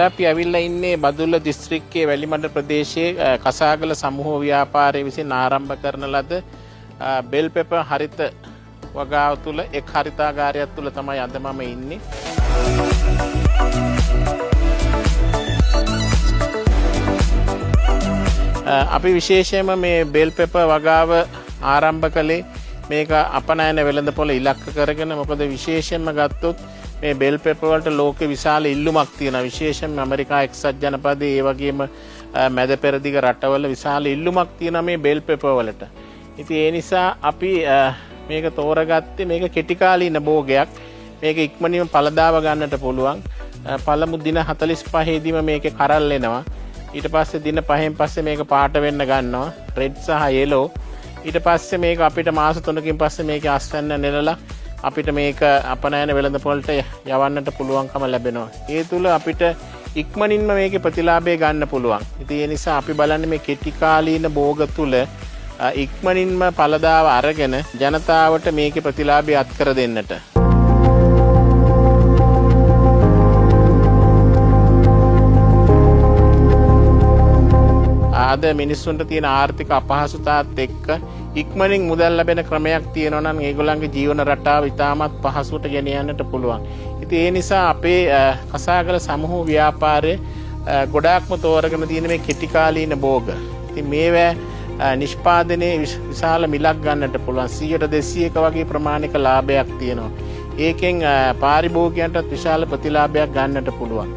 අපි ඇවිල්ලා ඉන්නේ බදුල්ල දිස්ත්‍රික්කයේ වැලිමඩ ප්‍රදේශයේ කසාගල සමූහ ව්‍යාපාරයේ විසින් ආරම්භ කරන ලද බෙල් පෙපර් හරිත වගාව තුල එක් හරිතාගාරයක් තුල තමයි අද මම ඉන්නේ. අපි විශේෂයෙන්ම මේ බෙල් පෙපර් වගාව ආරම්භ කළේ මේක අපනයන වෙළඳපොළ ඉලක්ක කරගෙන. මොකද විශේෂයෙන්ම ගත්තොත් මේ බෙල් පෙපර් වලට ලෝකෙ විශාල ඉල්ලුමක් තියෙනවා. විශේෂයෙන්ම ඇමරිකා එක්සත් ජනපදයේ ඒ වගේම මැද පෙරදිග රටවල විශාල ඉල්ලුමක් තියෙනවා මේ බෙල් පෙපර් වලට. ඉතින් ඒ නිසා අපි මේක තෝරගත්තේ මේක කෙටි කාලීන භෝගයක්. මේක ඉක්මනින්ම පළදාව ගන්නට පුළුවන්. පළමු දින 45 දීම මේකේ කරල් එනවා. ඊට පස්සේ දින 5න් පස්සේ මේක පාට වෙන්න ගන්නවා. රෙඩ් සහ යෙලෝ. ඊට පස්සේ මේක අපිට මාස 3කින් පස්සේ මේක අස්වැන්න නෙලලා අපිට මේක අපනයන වෙළඳපොළට යවන්නට පුළුවන්කම ලැබෙනවා. ඒ තුල අපිට ඉක්මනින්ම මේකේ ප්‍රතිලාභය ගන්න පුළුවන්. ඉතින් ඒ නිසා අපි බලන්නේ මේ කෙටි කාලීන භෝග තුල ඉක්මනින්ම පළදාව අරගෙන ජනතාවට මේකේ ප්‍රතිලාභය අත්කර දෙන්නට. අද මිනිස්සුන්ට තියෙන ආර්ථික අපහසුතාවත් එක්ක ඉක්මනින් මුදල් ලැබෙන ක්‍රමයක් තියෙනවා නම් ඒගොල්ලන්ගේ ජීවන රටාව ඉතාමත් පහසුවට ගෙන යන්නට පුළුවන්. ඉතින් ඒ නිසා අපේ කසාගල සමූහ ව්‍යාපාරයේ ගොඩාක්ම තෝරගෙන තියෙන මේ කෙටි කාලීන භෝග. ඉතින් මේවා නිෂ්පාදනයේ විශාල මිලක් ගන්නට පුළුවන්. 100-200ක වගේ ප්‍රමාණික ලාභයක් තියෙනවා. ඒකෙන් පාරිභෝගිකයන්ටත් විශාල ප්‍රතිලාභයක් ගන්නට පුළුවන්.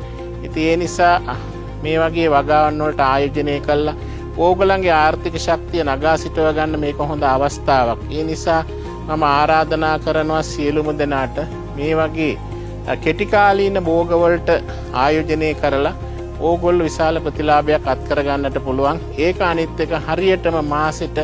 ඉතින් ඒ නිසා මේ වගේ වගාවන් වලට ආයෝජනය කළා ඕගොල්ලන්ගේ ආර්ථික ශක්තිය නගා සිටව ගන්න මේක හොඳ අවස්ථාවක්. ඒ නිසා මම ආරාධනා කරනවා සියලුම දෙනාට මේ වගේ කෙටි කාලීන භෝග වලට ආයෝජනය කරලා ඕගොල්ලෝ විශාල ප්‍රතිලාභයක් අත්කර ගන්නට පුළුවන්. ඒක අනිත් එක හරියටම මාසෙට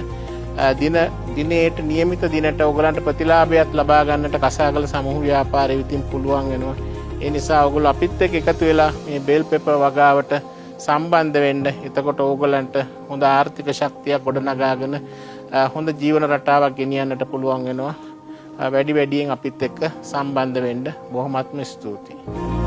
දිනේට નિયમિત දිනට ඕගොල්ලන්ට ප්‍රතිලාභයක් ලබා ගන්නට කසාගල සමූහ ව්‍යාපාරය විසින් පුළුවන් වෙනවා. ඒ නිසා ඕගොල්ලෝ අපිත් එක්ක එකතු වෙලා මේ බෙල් පෙපර් වගාවට සම්බන්ධ වෙන්න. එතකොට ඕගොල්ලන්ට හොඳ ආර්ථික ශක්තියක් ගොඩනගාගෙන හොඳ ජීවන රටාවක් ගෙනියන්නට පුළුවන් වෙනවා. වැඩි වැඩියෙන් අපිත් එක්ක සම්බන්ධ වෙන්න බොහොමත්ම ස්තුතියි.